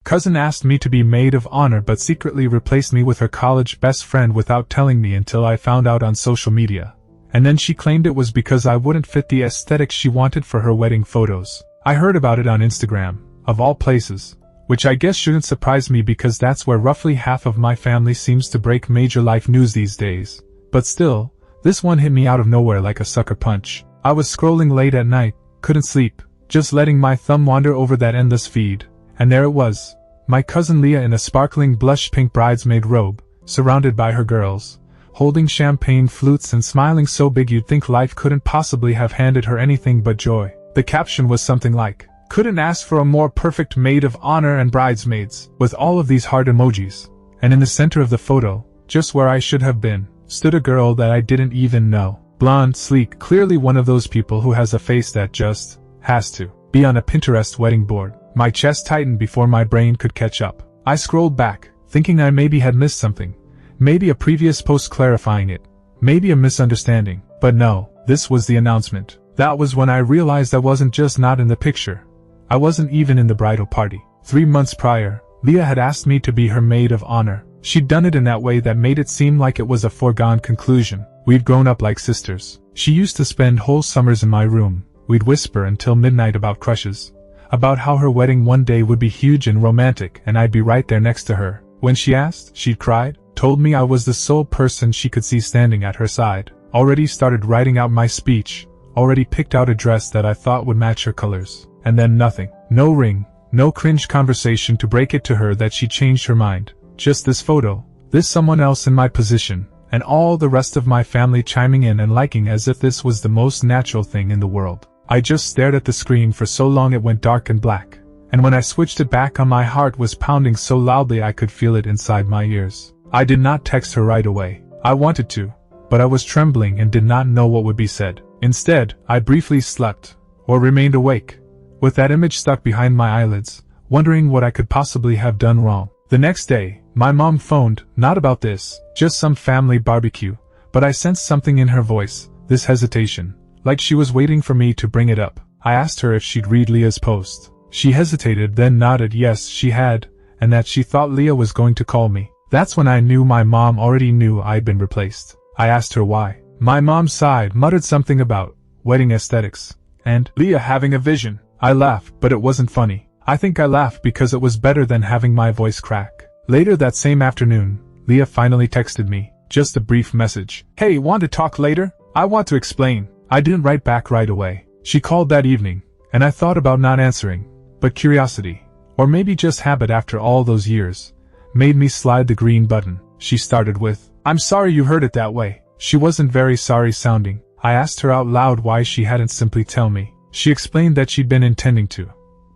cousin asked me to be maid of honor but secretly replaced me with her college best friend without telling me until I found out on social media. And then she claimed it was because I wouldn't fit the aesthetic she wanted for her wedding photos. I heard about it on Instagram, of all places, which I guess shouldn't surprise me because that's where roughly half of my family seems to break major life news these days. But still, this one hit me out of nowhere like a sucker punch. I was scrolling late at night, couldn't sleep, just letting my thumb wander over that endless feed, and there it was, my cousin Leah in a sparkling blush pink bridesmaid robe, surrounded by her girls, holding champagne flutes and smiling so big you'd think life couldn't possibly have handed her anything but joy. The caption was something like, "Couldn't ask for a more perfect maid of honor and bridesmaids," with all of these heart emojis, and in the center of the photo, just where I should have been, stood a girl that I didn't even know. Blonde, sleek, clearly one of those people who has a face that just has to be on a Pinterest wedding board. My chest tightened before my brain could catch up. I scrolled back, thinking I maybe had missed something. Maybe a previous post clarifying it. Maybe a misunderstanding. But no, this was the announcement. That was when I realized I wasn't just not in the picture. I wasn't even in the bridal party. 3 months prior, Leah had asked me to be her maid of honor. She'd done it in that way that made it seem like it was a foregone conclusion. We'd grown up like sisters. She used to spend whole summers in my room. We'd whisper until midnight about crushes, about how her wedding one day would be huge and romantic and I'd be right there next to her. When she asked, she'd cried, told me I was the sole person she could see standing at her side, already started writing out my speech, already picked out a dress that I thought would match her colors. And then nothing. No ring, no cringe conversation to break it to her that she changed her mind. Just this photo, this someone else in my position, and all the rest of my family chiming in and liking as if this was the most natural thing in the world. I just stared at the screen for so long it went dark and black, and when I switched it back on my heart was pounding so loudly I could feel it inside my ears. I did not text her right away. I wanted to, but I was trembling and did not know what would be said. Instead, I briefly slept, or remained awake, with that image stuck behind my eyelids, wondering what I could possibly have done wrong. The next day, my mom phoned, not about this, just some family barbecue, but I sensed something in her voice, this hesitation, like she was waiting for me to bring it up. I asked her if she'd read Leah's post. She hesitated, then nodded yes she had, and that she thought Leah was going to call me. That's when I knew my mom already knew I'd been replaced. I asked her why. My mom sighed, muttered something about wedding aesthetics, and Leah having a vision. I laughed, but it wasn't funny. I think I laughed because it was better than having my voice crack. Later that same afternoon, Leah finally texted me, just a brief message. "Hey, want to talk later? I want to explain." I didn't write back right away. She called that evening, and I thought about not answering, but curiosity, or maybe just habit after all those years, made me slide the green button. She started with, "I'm sorry you heard it that way." She wasn't very sorry sounding. I asked her out loud why she hadn't simply tell me. She explained that she'd been intending to,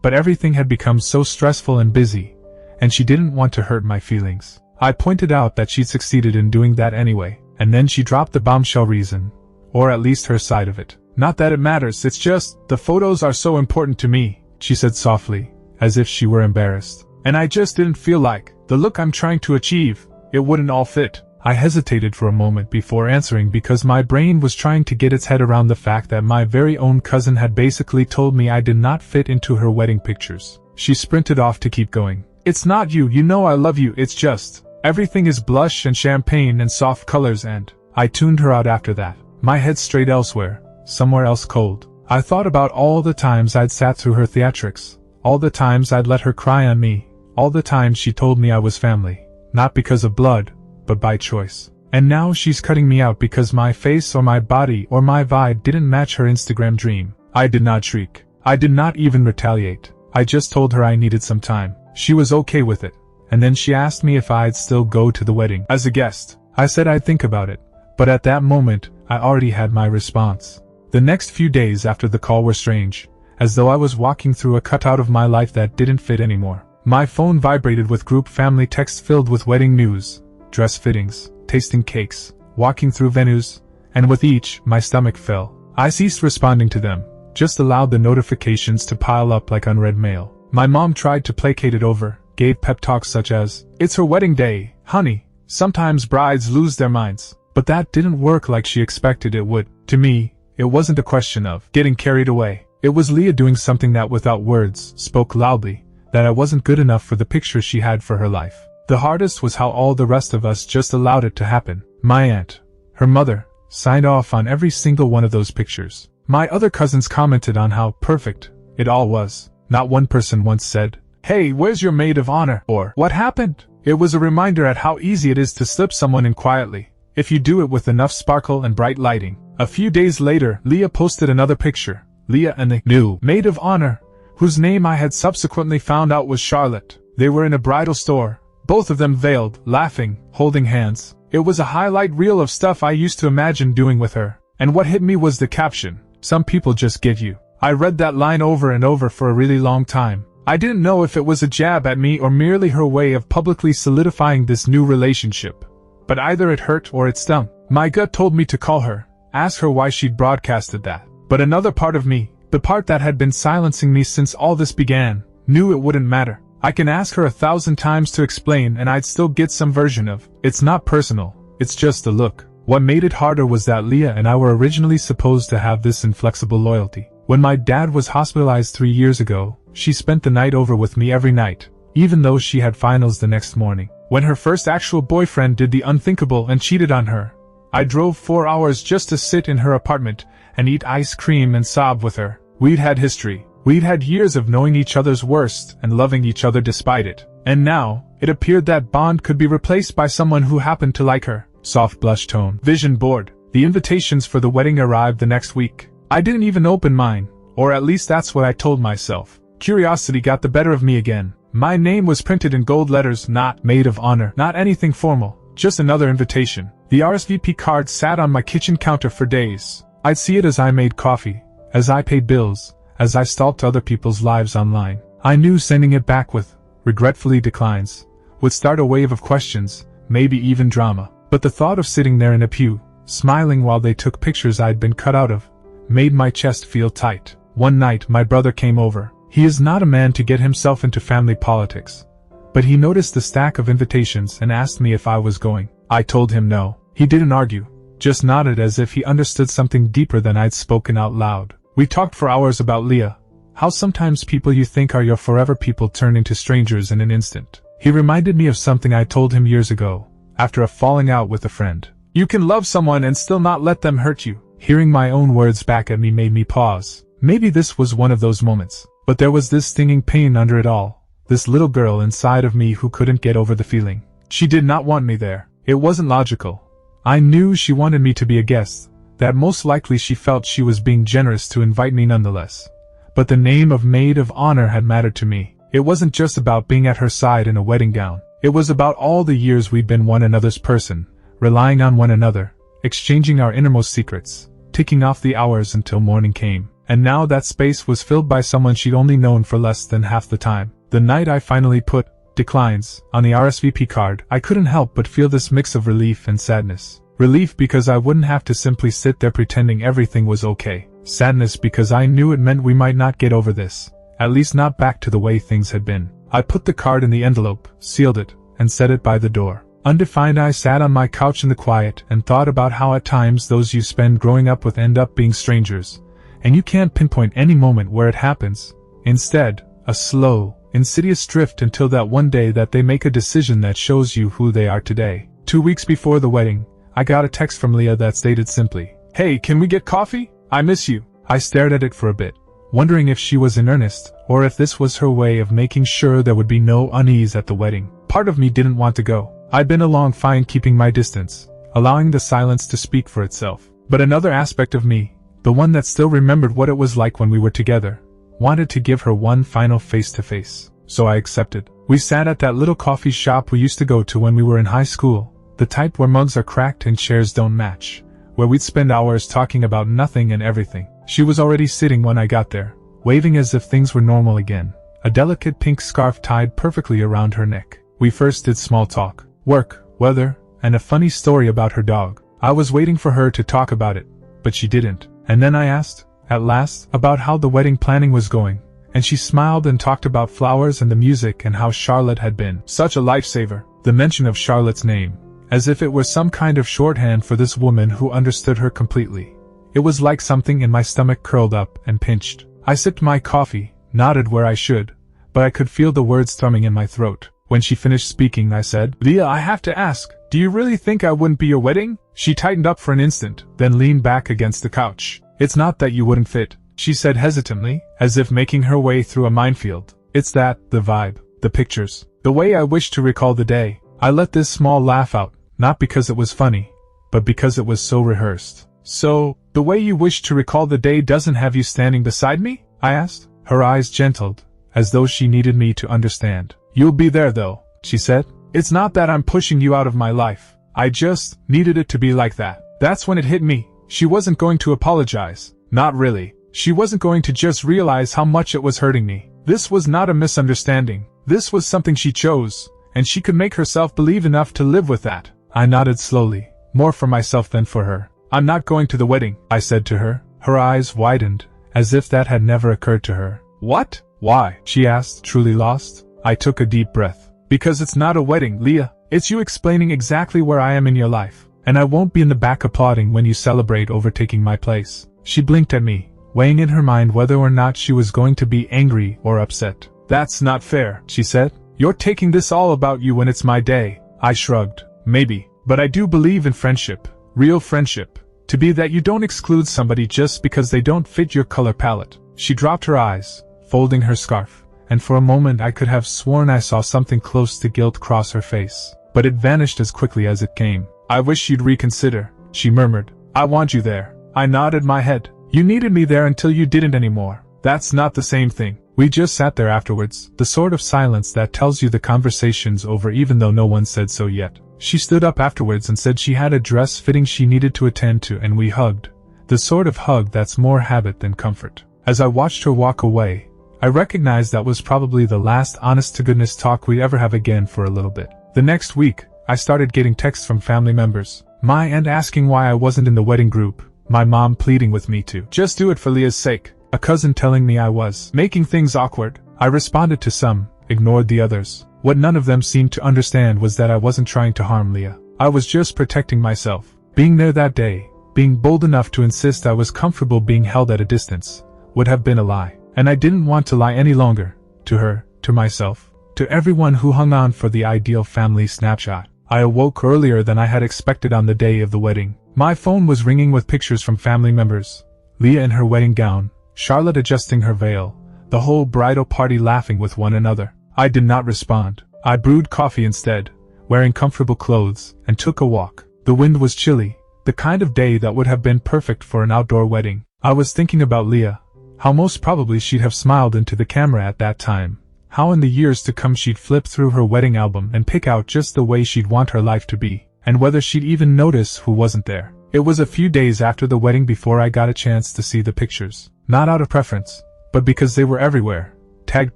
but everything had become so stressful and busy, and she didn't want to hurt my feelings. I pointed out that she'd succeeded in doing that anyway, and then she dropped the bombshell reason, or at least her side of it. "Not that it matters, it's just, the photos are so important to me," she said softly, as if she were embarrassed. "And I just didn't feel like, the look I'm trying to achieve, it wouldn't all fit." I hesitated for a moment before answering because my brain was trying to get its head around the fact that my very own cousin had basically told me I did not fit into her wedding pictures. She sprinted off to keep going. "It's not you, you know I love you, it's just, everything is blush and champagne and soft colors and..." I tuned her out after that. My head strayed elsewhere, somewhere else cold. I thought about all the times I'd sat through her theatrics, all the times I'd let her cry on me, all the times she told me I was family, not because of blood, but by choice. And now she's cutting me out because my face or my body or my vibe didn't match her Instagram dream. I did not shriek. I did not even retaliate. I just told her I needed some time. She was okay with it, and then she asked me if I'd still go to the wedding as a guest. I said I'd think about it, but at that moment, I already had my response. The next few days after the call were strange, as though I was walking through a cutout of my life that didn't fit anymore. My phone vibrated with group family texts filled with wedding news, dress fittings, tasting cakes, walking through venues, and with each, my stomach fell. I ceased responding to them, just allowed the notifications to pile up like unread mail. My mom tried to placate it over, gave pep talks such as, "It's her wedding day, honey, sometimes brides lose their minds." But that didn't work like she expected it would. To me, it wasn't a question of getting carried away. It was Leah doing something that without words, spoke loudly, that I wasn't good enough for the picture she had for her life. The hardest was how all the rest of us just allowed it to happen. My aunt, her mother, signed off on every single one of those pictures. My other cousins commented on how perfect it all was. Not one person once said, "Hey, where's your maid of honor?" or "What happened?" It was a reminder at how easy it is to slip someone in quietly, if you do it with enough sparkle and bright lighting. A few days later, Leah posted another picture. Leah and the new maid of honor, whose name I had subsequently found out was Charlotte. They were in a bridal store, both of them veiled, laughing, holding hands. It was a highlight reel of stuff I used to imagine doing with her. And what hit me was the caption, "Some people just get you." I read that line over and over for a really long time. I didn't know if it was a jab at me or merely her way of publicly solidifying this new relationship. But either it hurt or it stung. My gut told me to call her, ask her why she'd broadcasted that. But another part of me, the part that had been silencing me since all this began, knew it wouldn't matter. I can ask her 1,000 times to explain and I'd still get some version of, "It's not personal, it's just a look." What made it harder was that Leah and I were originally supposed to have this inflexible loyalty. When my dad was hospitalized 3 years ago, she spent the night over with me every night, even though she had finals the next morning. When her first actual boyfriend did the unthinkable and cheated on her, I drove 4 hours just to sit in her apartment and eat ice cream and sob with her. We'd had history. We'd had years of knowing each other's worst and loving each other despite it. And now, it appeared that bond could be replaced by someone who happened to like her. Soft blush tone. Vision board. The invitations for the wedding arrived the next week. I didn't even open mine, or at least that's what I told myself. Curiosity got the better of me again. My name was printed in gold letters, not maid of honor, not anything formal, just another invitation. The RSVP card sat on my kitchen counter for days. I'd see it as I made coffee, as I paid bills, as I stalked other people's lives online. I knew sending it back with regretfully declines would start a wave of questions, maybe even drama. But the thought of sitting there in a pew, smiling while they took pictures I'd been cut out of, made my chest feel tight. One night my brother came over. He is not a man to get himself into family politics. But he noticed the stack of invitations and asked me if I was going. I told him no. He didn't argue, just nodded as if he understood something deeper than I'd spoken out loud. We talked for hours about Leah, how sometimes people you think are your forever people turn into strangers in an instant. He reminded me of something I told him years ago, after a falling out with a friend. You can love someone and still not let them hurt you. Hearing my own words back at me made me pause. Maybe this was one of those moments. But there was this stinging pain under it all. This little girl inside of me who couldn't get over the feeling. She did not want me there. It wasn't logical. I knew she wanted me to be a guest, that most likely she felt she was being generous to invite me nonetheless. But the name of maid of honor had mattered to me. It wasn't just about being at her side in a wedding gown. It was about all the years we'd been one another's person, relying on one another, exchanging our innermost secrets, ticking off the hours until morning came. And now that space was filled by someone she'd only known for less than half the time. The night I finally put declines on the RSVP card, I couldn't help but feel this mix of relief and sadness. Relief because I wouldn't have to simply sit there pretending everything was okay. Sadness because I knew it meant we might not get over this, at least not back to the way things had been. I put the card in the envelope, sealed it, and set it by the door. Undefined, I sat on my couch in the quiet and thought about how at times those you spend growing up with end up being strangers. And you can't pinpoint any moment where it happens. Instead, a slow, insidious drift until that one day that they make a decision that shows you who they are today. 2 weeks before the wedding, I got a text from Leah that stated simply, "Hey, can we get coffee? I miss you." I stared at it for a bit, wondering if she was in earnest, or if this was her way of making sure there would be no unease at the wedding. Part of me didn't want to go. I'd been along fine keeping my distance, allowing the silence to speak for itself. But another aspect of me, the one that still remembered what it was like when we were together, wanted to give her one final face-to-face. So I accepted. We sat at that little coffee shop we used to go to when we were in high school, the type where mugs are cracked and chairs don't match, where we'd spend hours talking about nothing and everything. She was already sitting when I got there, waving as if things were normal again, a delicate pink scarf tied perfectly around her neck. We first did small talk, work, weather, and a funny story about her dog. I was waiting for her to talk about it, but she didn't. And then I asked, at last, about how the wedding planning was going, and she smiled and talked about flowers and the music and how Charlotte had been such a lifesaver. The mention of Charlotte's name, as if it were some kind of shorthand for this woman who understood her completely. It was like something in my stomach curled up and pinched. I sipped my coffee, nodded where I should, but I could feel the words thrumming in my throat. When she finished speaking, I said, "Leah, I have to ask, do you really think I wouldn't be your wedding?" She tightened up for an instant, then leaned back against the couch. "It's not that you wouldn't fit," she said hesitantly, as if making her way through a minefield. "It's that, the vibe, the pictures, the way I wish to recall the day." I let this small laugh out, not because it was funny, but because it was so rehearsed. "So, the way you wish to recall the day doesn't have you standing beside me?" I asked. Her eyes gentled, as though she needed me to understand. "You'll be there though," she said. "It's not that I'm pushing you out of my life. I just needed it to be like that." That's when it hit me. She wasn't going to apologize. Not really. She wasn't going to just realize how much it was hurting me. This was not a misunderstanding. This was something she chose, and she could make herself believe enough to live with that. I nodded slowly, more for myself than for her. "I'm not going to the wedding," I said to her. Her eyes widened, as if that had never occurred to her. "What? Why?" she asked, truly lost. I took a deep breath. "Because it's not a wedding, Leah. It's you explaining exactly where I am in your life, and I won't be in the back applauding when you celebrate overtaking my place." She blinked at me, weighing in her mind whether or not she was going to be angry or upset. "That's not fair," she said. "You're taking this all about you when it's my day." I shrugged. "Maybe, but I do believe in friendship, real friendship. To be that you don't exclude somebody just because they don't fit your color palette." She dropped her eyes, folding her scarf, and for a moment I could have sworn I saw something close to guilt cross her face. But it vanished as quickly as it came. "I wish you'd reconsider," she murmured. "I want you there." I nodded my head. "You needed me there until you didn't anymore." "That's not the same thing." We just sat there afterwards, the sort of silence that tells you the conversation's over even though no one said so yet. She stood up afterwards and said she had a dress fitting she needed to attend to, and we hugged. The sort of hug that's more habit than comfort. As I watched her walk away, I recognized that was probably the last honest-to-goodness talk we'd ever have again for a little bit. The next week, I started getting texts from family members. My aunt asking why I wasn't in the wedding group, my mom pleading with me to just do it for Leah's sake, a cousin telling me I was making things awkward. I responded to some, ignored the others. What none of them seemed to understand was that I wasn't trying to harm Leah. I was just protecting myself. Being there that day, being bold enough to insist I was comfortable being held at a distance, would have been a lie. And I didn't want to lie any longer. To her, to myself, to everyone who hung on for the ideal family snapshot. I awoke earlier than I had expected on the day of the wedding. My phone was ringing with pictures from family members. Leah in her wedding gown, Charlotte adjusting her veil, the whole bridal party laughing with one another. I did not respond. I brewed coffee instead, wearing comfortable clothes, and took a walk. The wind was chilly, the kind of day that would have been perfect for an outdoor wedding. I was thinking about Leah, how most probably she'd have smiled into the camera at that time, how in the years to come she'd flip through her wedding album and pick out just the way she'd want her life to be, and whether she'd even notice who wasn't there. It was a few days after the wedding before I got a chance to see the pictures, not out of preference, but because they were everywhere. Tagged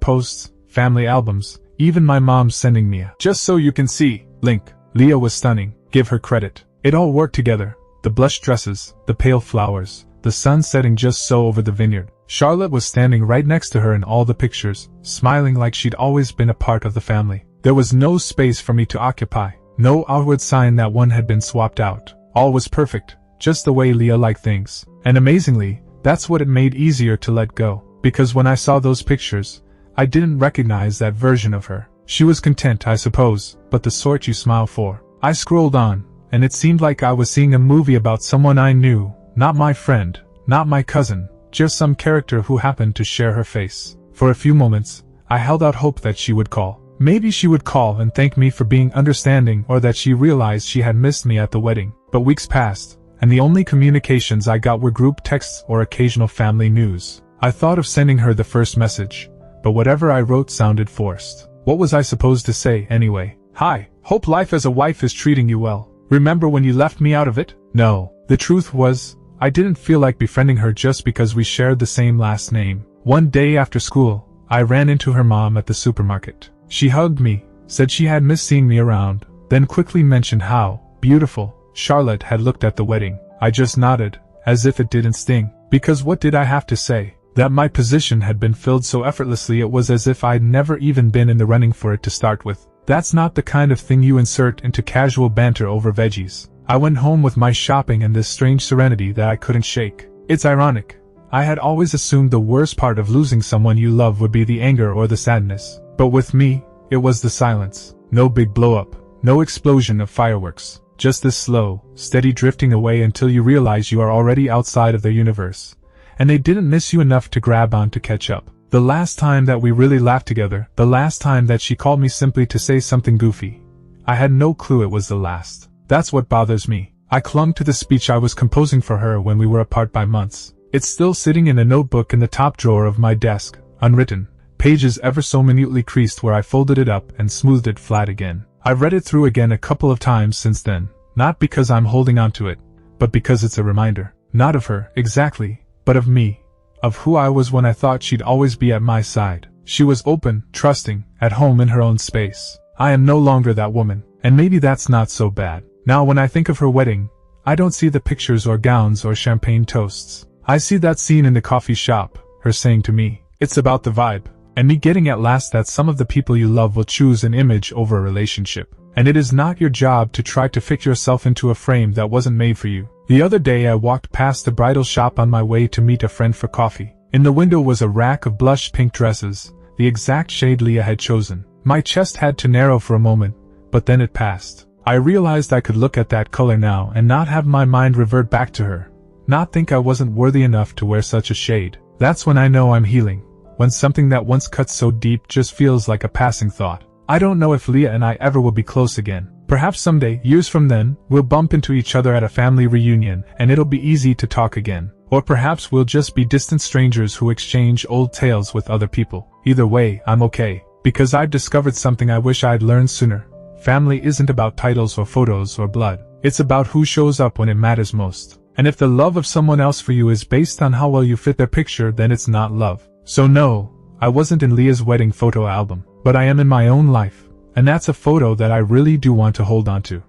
posts, family albums, even my mom sending me a "just so you can see" link. Leah was stunning, give her credit. It all worked together, the blush dresses, the pale flowers, the sun setting just so over the vineyard. Charlotte was standing right next to her in all the pictures, smiling like she'd always been a part of the family. There was no space for me to occupy, no outward sign that one had been swapped out. All was perfect, just the way Leah liked things. And amazingly, that's what it made easier to let go, because when I saw those pictures, I didn't recognize that version of her. She was content, I suppose, but the sort you smile for. I scrolled on, and it seemed like I was seeing a movie about someone I knew, not my friend, not my cousin, just some character who happened to share her face. For a few moments, I held out hope that she would call. Maybe she would call and thank me for being understanding, or that she realized she had missed me at the wedding. But weeks passed, and the only communications I got were group texts or occasional family news. I thought of sending her the first message, but whatever I wrote sounded forced. What was I supposed to say anyway? "Hi, hope life as a wife is treating you well. Remember when you left me out of it?" No. The truth was, I didn't feel like befriending her just because we shared the same last name. One day after school, I ran into her mom at the supermarket. She hugged me, said she had missed seeing me around, then quickly mentioned how beautiful Charlotte had looked at the wedding. I just nodded, as if it didn't sting, because what did I have to say? That my position had been filled so effortlessly it was as if I'd never even been in the running for it to start with. That's not the kind of thing you insert into casual banter over veggies. I went home with my shopping and this strange serenity that I couldn't shake. It's ironic. I had always assumed the worst part of losing someone you love would be the anger or the sadness. But with me, it was the silence. No big blow-up, no explosion of fireworks. Just this slow, steady drifting away until you realize you are already outside of their universe. And they didn't miss you enough to grab on to catch up. The last time that we really laughed together, the last time that she called me simply to say something goofy, I had no clue it was the last. That's what bothers me. I clung to the speech I was composing for her when we were apart by months. It's still sitting in a notebook in the top drawer of my desk, unwritten, pages ever so minutely creased where I folded it up and smoothed it flat again. I've read it through again a couple of times since then, not because I'm holding on to it, but because it's a reminder. Not of her, exactly, but of me. Of who I was when I thought she'd always be at my side. She was open, trusting, at home in her own space. I am no longer that woman, and maybe that's not so bad. Now when I think of her wedding, I don't see the pictures or gowns or champagne toasts. I see that scene in the coffee shop, her saying to me, "It's about the vibe," and me getting at last that some of the people you love will choose an image over a relationship. And it is not your job to try to fit yourself into a frame that wasn't made for you. The other day I walked past the bridal shop on my way to meet a friend for coffee. In the window was a rack of blush pink dresses, the exact shade Leah had chosen. My chest had to narrow for a moment, but then it passed. I realized I could look at that color now and not have my mind revert back to her. Not think I wasn't worthy enough to wear such a shade. That's when I know I'm healing. When something that once cut so deep just feels like a passing thought. I don't know if Leah and I ever will be close again. Perhaps someday, years from then, we'll bump into each other at a family reunion and it'll be easy to talk again. Or perhaps we'll just be distant strangers who exchange old tales with other people. Either way, I'm okay. Because I've discovered something I wish I'd learned sooner. Family isn't about titles or photos or blood. It's about who shows up when it matters most. And if the love of someone else for you is based on how well you fit their picture, then it's not love. So no, I wasn't in Leah's wedding photo album, but I am in my own life, and that's a photo that I really do want to hold on to.